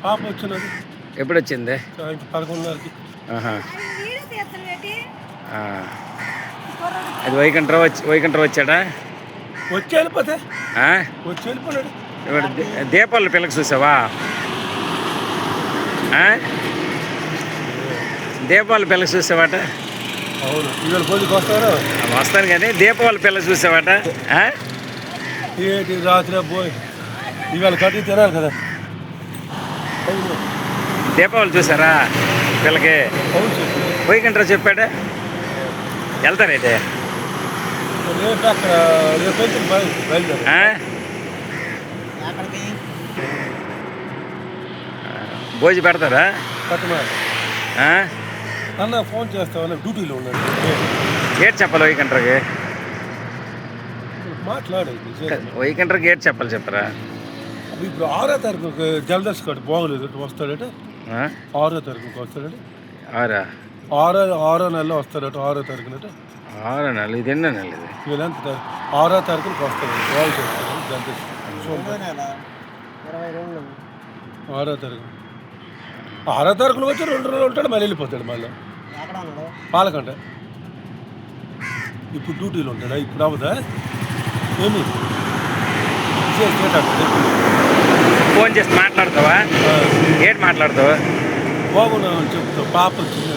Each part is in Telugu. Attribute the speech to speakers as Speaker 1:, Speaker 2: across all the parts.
Speaker 1: పాప వచ్చినది.
Speaker 2: ఎప్పుడు వచ్చింది?
Speaker 1: సాయంత్రం 11:30కి.
Speaker 2: ఆహా. అది వైకుంఠరావు వచ్చాడా?
Speaker 1: వచ్చి వెళ్ళిపోతే వచ్చి వెళ్ళిపోయాడు.
Speaker 2: ఇప్పుడు దీపావళి పిల్లకి చూసావా? దీపావళి పిల్లకి చూసావాట?
Speaker 1: అవును, ఇవాళ పొద్దుకు వస్తారా?
Speaker 2: వస్తాను కానీ దీపావళి పిల్ల చూసావాట?
Speaker 1: ఏంటి రాత్రి పోయి ఇవాళ కట్టి తినాలి కదా.
Speaker 2: దీపావళి చూసారా పిల్లకి? వైకుంఠరావు చెప్పాడా? వెళ్తారైతే
Speaker 1: రేపు అక్కడ రేపు బయలుదేరి
Speaker 2: భోజనం పెడతారా?
Speaker 1: అన్న ఫోన్ చేస్తావా? డ్యూటీలో ఉన్నాడు.
Speaker 2: ఏడు చెప్పాలి వైకుంఠరావుకి?
Speaker 1: మాట్లాడేది
Speaker 2: వైకుంఠరావుకి ఏడు చెప్పాలి చెప్పరా?
Speaker 1: ఇప్పుడు 6వ తారీఖు జలదర్శి కాదు బాగోలేదు వస్తాడట. 6వ తారీఖుకి వస్తాడట. ఆరో నెలలో వస్తాడట. 6వ తారీఖునట.
Speaker 2: 6వ నెల ఇది ఎన్నో నెల? ఇది
Speaker 1: వీళ్ళు ఎంత 6వ తారీఖుకి వస్తాడు. బాగు చేస్తాడు జలదర్శి. 6వ తారీఖు 6వ తారీఖున వచ్చి 2 రోజులు ఉంటాడు, మళ్ళీ వెళ్ళిపోతాడు. మళ్ళీ పాలకంట ఇప్పుడు డ్యూటీలో ఉంటాడా? ఇప్పుడు అవ్వదా ఏమి?
Speaker 2: ఫోన్ చేసి మాట్లాడతావా? ఏంటి మాట్లాడతావు?
Speaker 1: బాగున్నామని చెప్తావు. పాప వచ్చింది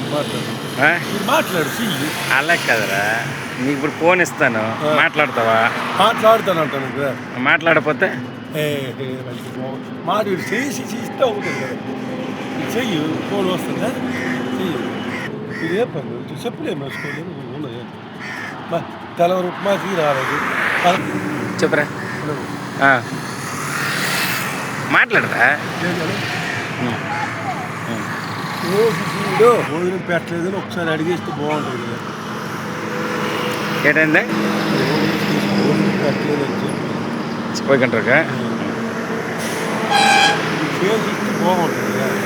Speaker 1: మాట్లాడు.
Speaker 2: అలా కదరా, నీకు ఇప్పుడు ఫోన్ ఇస్తాను, మాట్లాడతావా?
Speaker 1: మాట్లాడుతాను అంటాను.
Speaker 2: మాట్లాడకపోతే
Speaker 1: మాట్లాడు చేసి ఇస్తే అవుతుంది కదా. చెయ్యి, ఫోన్ వస్తుందా? చెయ్యి. ఇది ఏ పని చెప్పులేము వేసుకోలేదు. ఉన్నది తెలవరు ఉప్మాకి రాలేదు.
Speaker 2: చెప్పరా? మాట్లాడరా?
Speaker 1: భోజనం పెట్టలేదని ఒకసారి అడిగేస్తే బాగుంటుంది కదా.
Speaker 2: ఏంటండి?
Speaker 1: భోజనం పెట్టలేదని చెప్పి
Speaker 2: వైకుంఠరావుగా
Speaker 1: చేసి బాగుంటుంది కదా.